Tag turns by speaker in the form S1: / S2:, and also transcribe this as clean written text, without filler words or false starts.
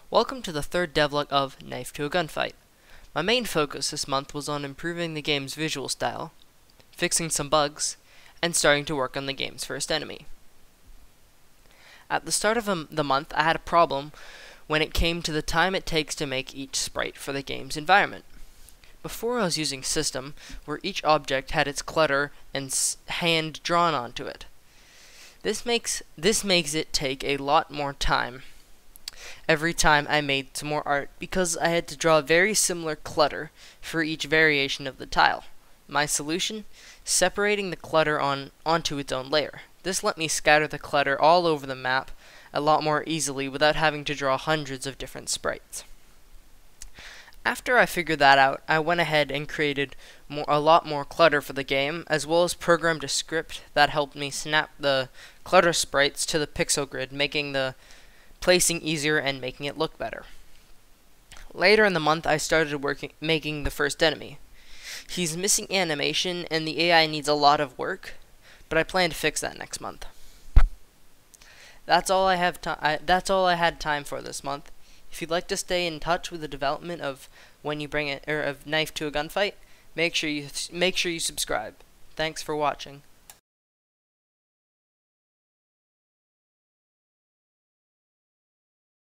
S1: Welcome to the third devlog of Knife to a Gunfight. My main focus this month was on improving the game's visual style, fixing some bugs, and starting to work on the game's first enemy. At the start of the month, I had a problem when it came to the time it takes to make each sprite for the game's environment. Before I was using System, where each object had its clutter and hand drawn onto it. This makes it take a lot more time every time I made some more art because I had to draw very similar clutter for each variation of the tile. My solution? Separating the clutter onto its own layer. This let me scatter the clutter all over the map a lot more easily without having to draw hundreds of different sprites. After I figured that out, I went ahead and created a lot more clutter for the game, as well as programmed a script that helped me snap the clutter sprites to the pixel grid, making the placing easier and making it look better. Later in the month, I started making the first enemy. He's missing animation, and the AI needs a lot of work, but I plan to fix that next month. That's all I had time for this month. If you'd like to stay in touch with the development of when you bring it of Knife to a Gunfight, make sure you subscribe. Thanks for watching.